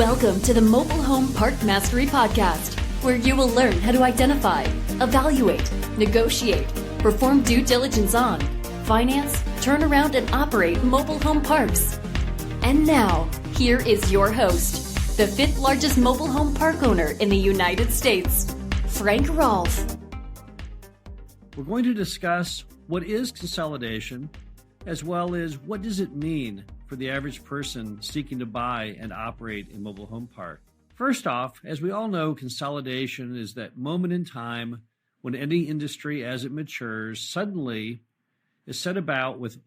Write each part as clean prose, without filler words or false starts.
Welcome to the Mobile Home Park Mastery Podcast, where you will learn how to identify, evaluate, negotiate, perform due diligence on, finance, turn around, and operate mobile home parks. And now, here is your host, the fifth largest mobile home park owner in the United States, Frank Rolfe. We're going to discuss what is consolidation, as well as what does it mean for the average person seeking to buy and operate a mobile home park. First off, as we all know, consolidation is that moment in time when any industry as it matures suddenly is set about with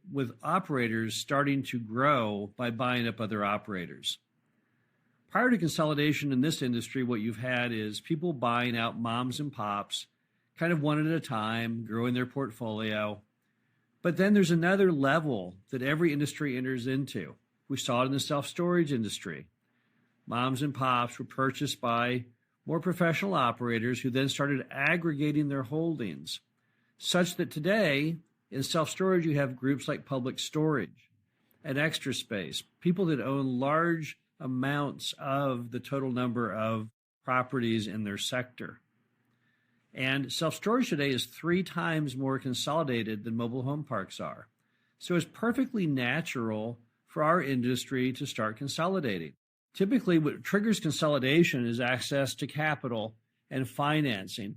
operators starting to grow by buying up other operators. Prior to consolidation in this industry, what you've had is people buying out moms and pops, kind of one at a time, growing their portfolio. But then there's another level that every industry enters into. We saw it in the self-storage industry. Moms and pops were purchased by more professional operators who then started aggregating their holdings, such that today in self-storage you have groups like Public Storage and Extra Space, people that own large amounts of the total number of properties in their sector. And self-storage today is 3 times more consolidated than mobile home parks are. So it's perfectly natural for our industry to start consolidating. Typically, what triggers consolidation is access to capital and financing.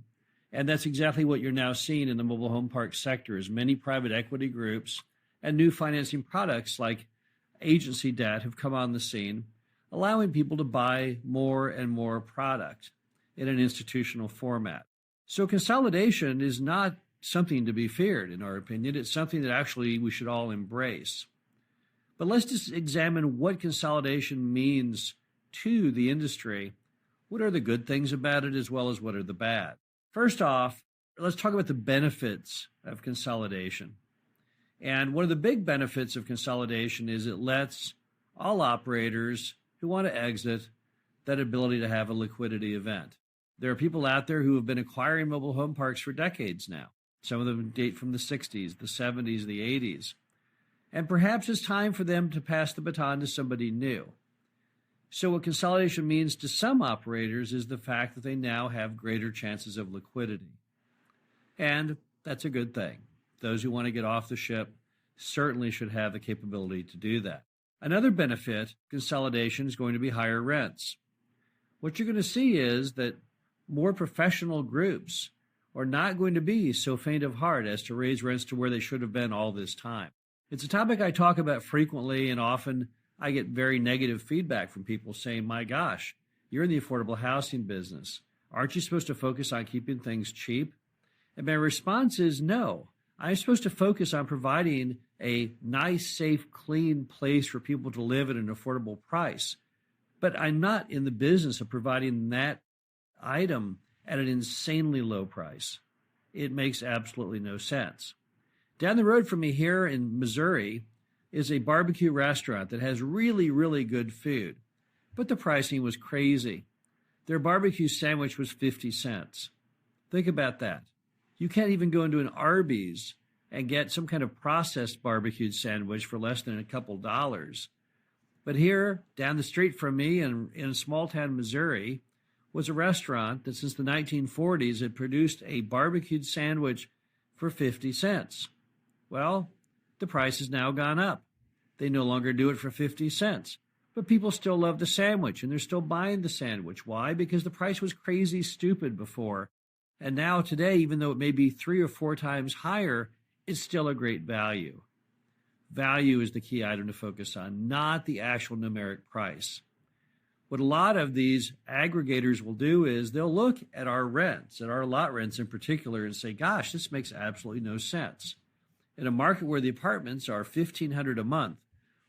And that's exactly what you're now seeing in the mobile home park sector, is many private equity groups and new financing products like agency debt have come on the scene, allowing people to buy more and more product in an institutional format. So consolidation is not something to be feared, in our opinion. It's something that actually we should all embrace. But let's just examine what consolidation means to the industry. What are the good things about it as well as what are the bad? First off, let's talk about the benefits of consolidation. And one of the big benefits of consolidation is it lets all operators who want to exit that ability to have a liquidity event. There are people out there who have been acquiring mobile home parks for decades now. Some of them date from the 60s, the 70s, the 80s. And perhaps it's time for them to pass the baton to somebody new. So what consolidation means to some operators is the fact that they now have greater chances of liquidity. And that's a good thing. Those who want to get off the ship certainly should have the capability to do that. Another benefit of consolidation is going to be higher rents. What you're going to see is that more professional groups are not going to be so faint of heart as to raise rents to where they should have been all this time. It's a topic I talk about frequently, and often I get very negative feedback from people saying, my gosh, you're in the affordable housing business. Aren't you supposed to focus on keeping things cheap? And my response is no. I'm supposed to focus on providing a nice, safe, clean place for people to live at an affordable price. But I'm not in the business of providing that item at an insanely low price. It makes absolutely no sense. Down the road from me here in Missouri is a barbecue restaurant that has really, really good food, but the pricing was crazy. Their barbecue sandwich was 50 cents. Think about that. You can't even go into an Arby's and get some kind of processed barbecue sandwich for less than a couple dollars. But here, down the street from me in small town Missouri, was a restaurant that since the 1940s had produced a barbecued sandwich for 50 cents. Well, the price has now gone up. They no longer do it for 50 cents. But people still love the sandwich, and they're still buying the sandwich. Why? Because the price was crazy stupid before. And now today, even though it may be 3 or 4 times higher, it's still a great value. Value is the key item to focus on, not the actual numeric price. What a lot of these aggregators will do is they'll look at our rents, at our lot rents in particular, and say, gosh, this makes absolutely no sense. In a market where the apartments are $1,500 a month,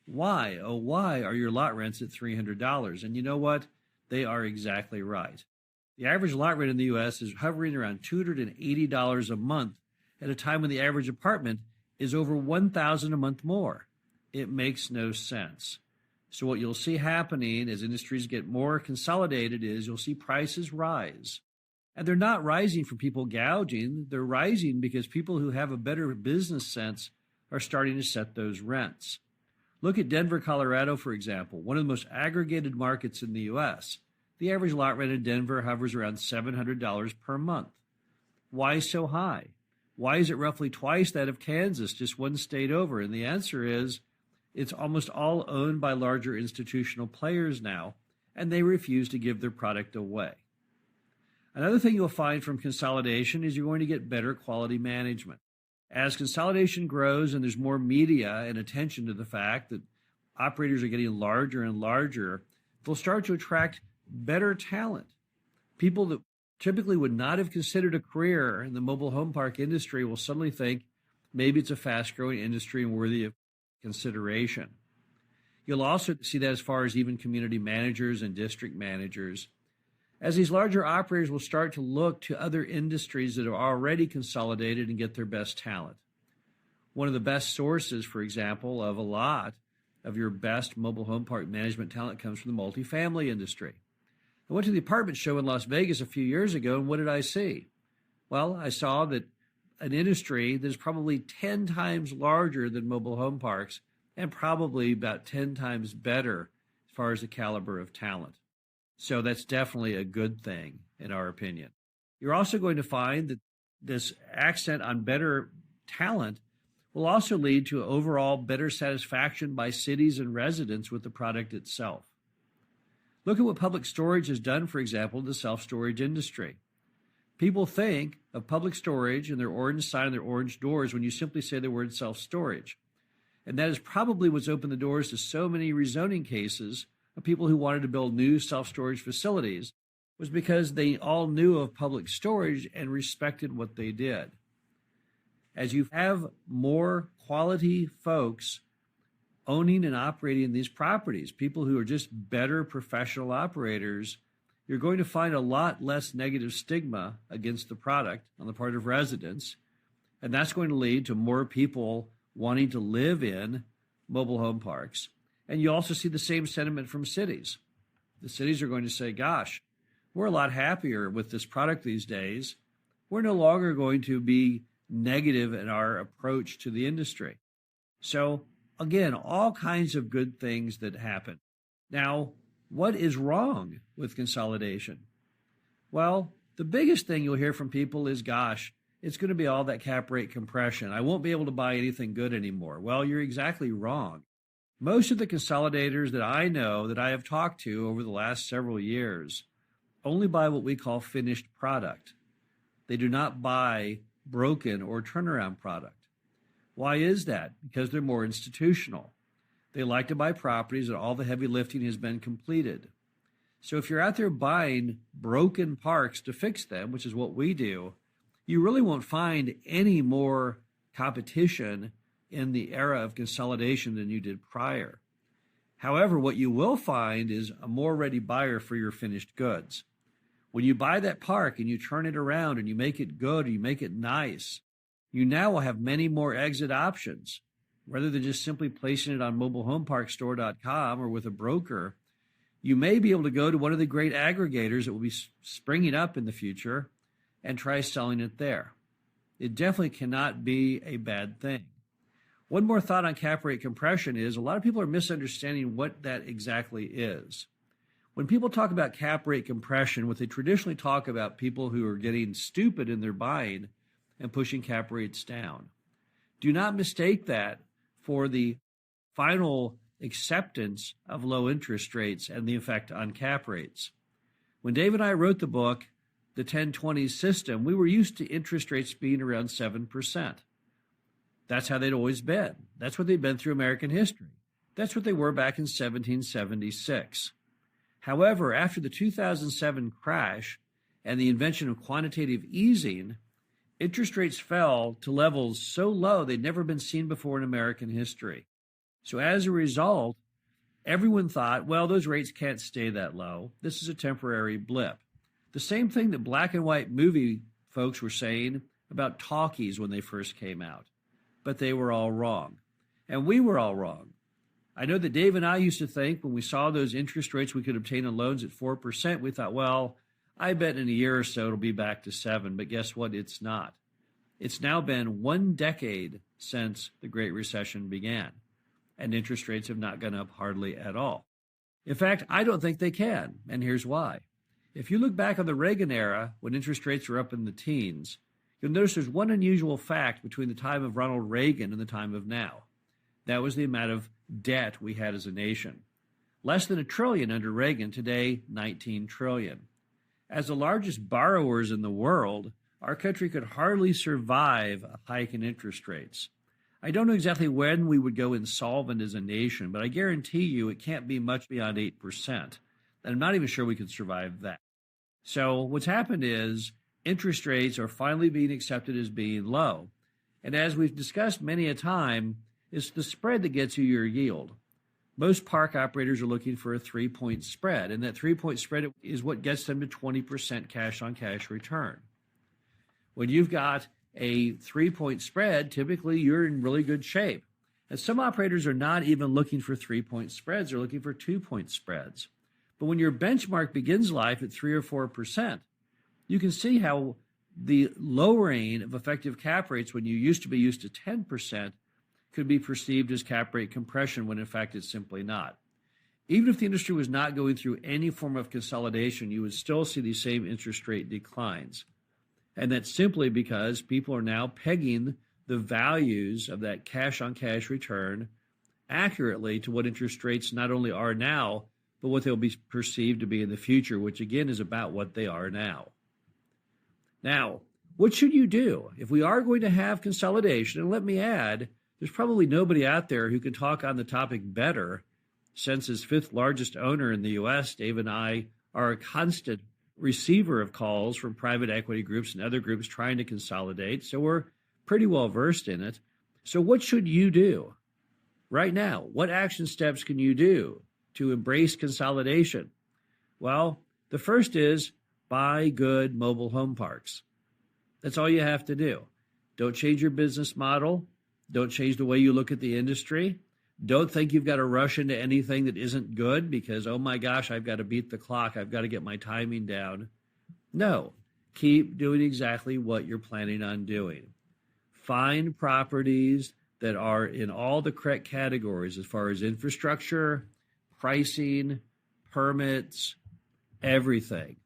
why are your lot rents at $300? And you know what? They are exactly right. The average lot rent in the U.S. is hovering around $280 a month at a time when the average apartment is over $1,000 a month more. It makes no sense. So what you'll see happening as industries get more consolidated is you'll see prices rise. And they're not rising from people gouging. They're rising because people who have a better business sense are starting to set those rents. Look at Denver, Colorado, for example, one of the most aggregated markets in the U.S. The average lot rent in Denver hovers around $700 per month. Why so high? Why is it roughly twice that of Kansas, just one state over? And the answer is it's almost all owned by larger institutional players now, and they refuse to give their product away. Another thing you'll find from consolidation is you're going to get better quality management. As consolidation grows and there's more media and attention to the fact that operators are getting larger and larger, they'll start to attract better talent. People that typically would not have considered a career in the mobile home park industry will suddenly think maybe it's a fast-growing industry and worthy of consideration. You'll also see that as far as even community managers and district managers, as these larger operators will start to look to other industries that are already consolidated and get their best talent. One of the best sources, for example, of a lot of your best mobile home park management talent comes from the multifamily industry. I went to the apartment show in Las Vegas a few years ago, and what did I see? Well, I saw that an industry that is probably 10 times larger than mobile home parks and probably about 10 times better as far as the caliber of talent. So that's definitely a good thing, in our opinion. You're also going to find that this accent on better talent will also lead to overall better satisfaction by cities and residents with the product itself. Look at what public storage has done, for example, to the self-storage industry. People think of public storage and their orange sign and their orange doors when you simply say the word self-storage. And that is probably what's opened the doors to so many rezoning cases of people who wanted to build new self-storage facilities, was because they all knew of public storage and respected what they did. As you have more quality folks owning and operating these properties, people who are just better professional operators, you're going to find a lot less negative stigma against the product on the part of residents, and that's going to lead to more people wanting to live in mobile home parks. And you also see the same sentiment from cities. The cities are going to say, gosh, we're a lot happier with this product these days. We're no longer going to be negative in our approach to the industry. So again, all kinds of good things that happen. Now, what is wrong with consolidation? Well, the biggest thing you'll hear from people is, gosh, it's going to be all that cap rate compression. I won't be able to buy anything good anymore. Well, you're exactly wrong. Most of the consolidators that I know, that I have talked to over the last several years, only buy what we call finished product. They do not buy broken or turnaround product. Why is that? Because they're more institutional. They like to buy properties that all the heavy lifting has been completed. So if you're out there buying broken parks to fix them, which is what we do, you really won't find any more competition in the era of consolidation than you did prior. However, what you will find is a more ready buyer for your finished goods. When you buy that park and you turn it around and you make it good or you make it nice, you now will have many more exit options. Rather than just simply placing it on mobilehomeparkstore.com or with a broker, you may be able to go to one of the great aggregators that will be springing up in the future and try selling it there. It definitely cannot be a bad thing. One more thought on cap rate compression is a lot of people are misunderstanding what that exactly is. When people talk about cap rate compression, what they traditionally talk about people who are getting stupid in their buying and pushing cap rates down. Do not mistake that for the final acceptance of low interest rates and the effect on cap rates. When Dave and I wrote the book, The 1020 System, we were used to interest rates being around 7%. That's how they'd always been. That's what they'd been through American history. That's what they were back in 1776. However, after the 2007 crash and the invention of quantitative easing, interest rates fell to levels so low they'd never been seen before in American history. So as a result, everyone thought, well, those rates can't stay that low. This is a temporary blip. The same thing that black and white movie folks were saying about talkies when they first came out. But they were all wrong. And we were all wrong. I know that Dave and I used to think when we saw those interest rates we could obtain on loans at 4%, we thought, well, I bet in a year or so it'll be back to 7%. But guess what? It's not. It's now been 1 decade since the Great Recession began. and interest rates have not gone up hardly at all. In fact, I don't think they can, and here's why. If you look back on the Reagan era, when interest rates were up in the teens, you'll notice there's one unusual fact between the time of Ronald Reagan and the time of now. That was the amount of debt we had as a nation. Less than $1 trillion under Reagan, today $19 trillion. As the largest borrowers in the world, our country could hardly survive a hike in interest rates. I don't know exactly when we would go insolvent as a nation, but I guarantee you it can't be much beyond 8%. And I'm not even sure we could survive that. So what's happened is interest rates are finally being accepted as being low. And as we've discussed many a time, it's the spread that gets you your yield. Most park operators are looking for a 3-point spread, and that 3-point spread is what gets them to 20% cash-on-cash return. When you've got a 3-point spread, typically you're in really good shape. And some operators are not even looking for 3-point spreads, they're looking for 2-point spreads. But when your benchmark begins life at 3 or 4%, you can see how the lowering of effective cap rates when you used to be used to 10% could be perceived as cap rate compression when in fact it's simply not. Even if the industry was not going through any form of consolidation, you would still see these same interest rate declines. And that's simply because people are now pegging the values of that cash-on-cash return accurately to what interest rates not only are now, but what they'll be perceived to be in the future, which again is about what they are now. Now, what should you do if we are going to have consolidation? And let me add, there's probably nobody out there who can talk on the topic better, since as fifth largest owner in the U.S., Dave and I are a constant receiver of calls from private equity groups and other groups trying to consolidate. So we're pretty well versed in it. So what should you do right now? What action steps can you do to embrace consolidation? Well, the first is buy good mobile home parks. That's all you have to do. Don't change your business model. Don't change the way you look at the industry. Don't think you've got to rush into anything that isn't good because, oh my gosh, I've got to beat the clock. I've got to get my timing down. No, keep doing exactly what you're planning on doing. Find properties that are in all the correct categories as far as infrastructure, pricing, permits, everything.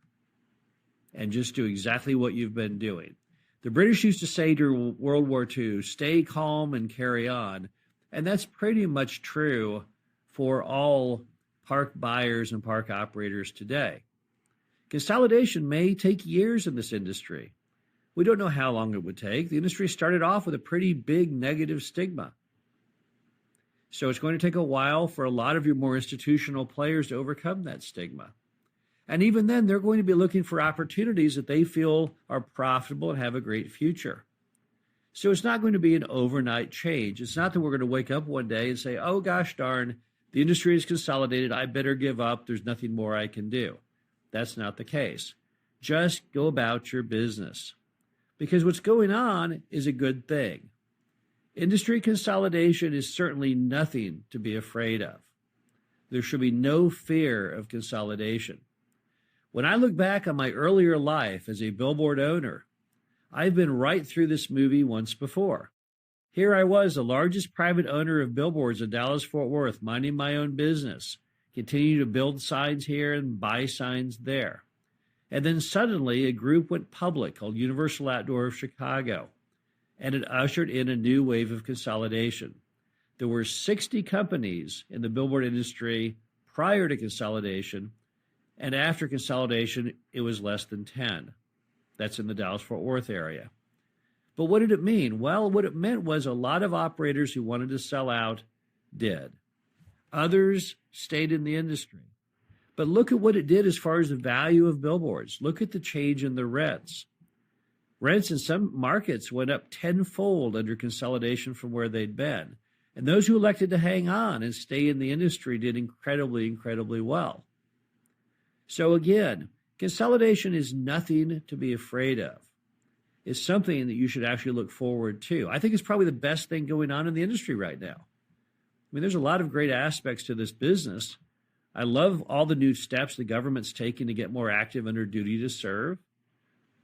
And just do exactly what you've been doing. The British used to say during World War II, stay calm and carry on. And that's pretty much true for all park buyers and park operators today. Consolidation may take years in this industry. We don't know how long it would take. The industry started off with a pretty big negative stigma. So it's going to take a while for a lot of your more institutional players to overcome that stigma. And even then, they're going to be looking for opportunities that they feel are profitable and have a great future. So it's not going to be an overnight change. It's not that we're going to wake up one day and say, oh, gosh darn, the industry is consolidated. I better give up. There's nothing more I can do. That's not the case. Just go about your business because what's going on is a good thing. Industry consolidation is certainly nothing to be afraid of. There should be no fear of consolidation. When I look back on my earlier life as a billboard owner, I've been right through this movie once before. Here I was, the largest private owner of billboards in Dallas-Fort Worth, minding my own business, continuing to build signs here and buy signs there. And then suddenly a group went public called Universal Outdoor of Chicago, and it ushered in a new wave of consolidation. There were 60 companies in the billboard industry prior to consolidation, and after consolidation, it was less than 10. That's in the Dallas-Fort Worth area. But what did it mean? Well, what it meant was a lot of operators who wanted to sell out did. Others stayed in the industry. But look at what it did as far as the value of billboards. Look at the change in the rents. Rents in some markets went up tenfold under consolidation from where they'd been. And those who elected to hang on and stay in the industry did incredibly, incredibly well. So again, consolidation is nothing to be afraid of. It's something that you should actually look forward to. I think it's probably the best thing going on in the industry right now. I mean, there's a lot of great aspects to this business. I love all the new steps the government's taking to get more active under duty to serve.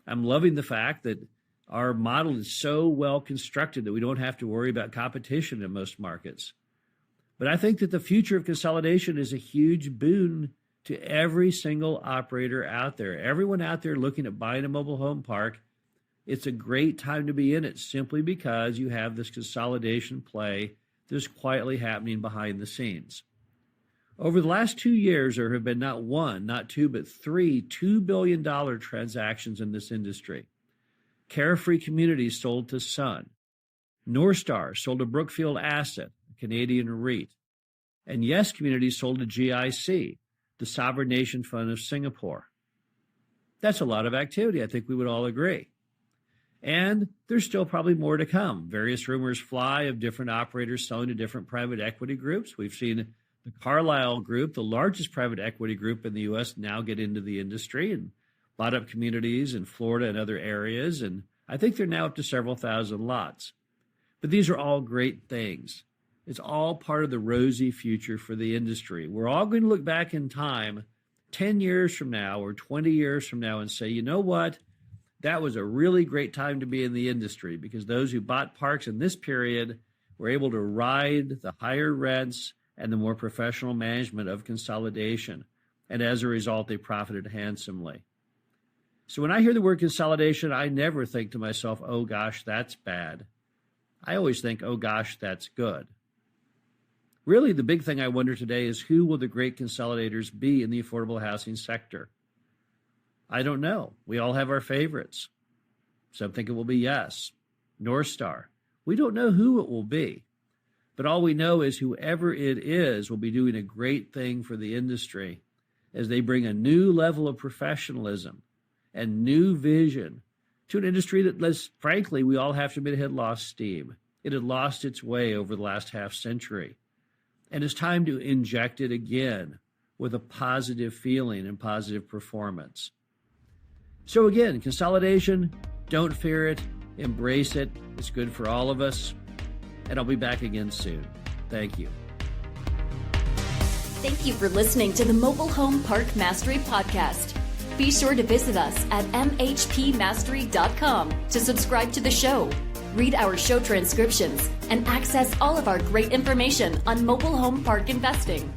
I'm loving the fact that our model is so well constructed that we don't have to worry about competition in most markets. But I think that the future of consolidation is a huge boon to every single operator out there. Everyone out there looking at buying a mobile home park, it's a great time to be in it simply because you have this consolidation play that's quietly happening behind the scenes. Over the last 2 years, there have been not one, not two, but three $2 billion transactions in this industry. Carefree Communities sold to Sun. Northstar sold to Brookfield Asset, a Canadian REIT. And Yes Communities sold to GIC, the Sovereign Nation Fund of Singapore. That's a lot of activity, I think we would all agree. And there's still probably more to come. Various rumors fly of different operators selling to different private equity groups. We've seen the Carlyle Group, the largest private equity group in the U.S., now get into the industry and bought up communities in Florida and other areas. And I think they're now up to several thousand lots. But these are all great things. It's all part of the rosy future for the industry. We're all going to look back in time 10 years from now or 20 years from now and say, you know what? That was a really great time to be in the industry because those who bought parks in this period were able to ride the higher rents and the more professional management of consolidation. And as a result, they profited handsomely. So when I hear the word consolidation, I never think to myself, oh gosh, that's bad. I always think, oh gosh, that's good. Really, the big thing I wonder today is who will the great consolidators be in the affordable housing sector? I don't know. We all have our favorites. Some think it will be Yes, Northstar. We don't know who it will be. But all we know is whoever it is will be doing a great thing for the industry as they bring a new level of professionalism and new vision to an industry that, frankly, we all have to admit had lost steam. It had lost its way over the last half century. And it's time to inject it again with a positive feeling and positive performance. So again, consolidation, don't fear it, embrace it. It's good for all of us. And I'll be back again soon. Thank you. Thank you for listening to the Mobile Home Park Mastery Podcast. Be sure to visit us at mhpmastery.com to subscribe to the show, read our show transcriptions, and access all of our great information on mobile home park investing.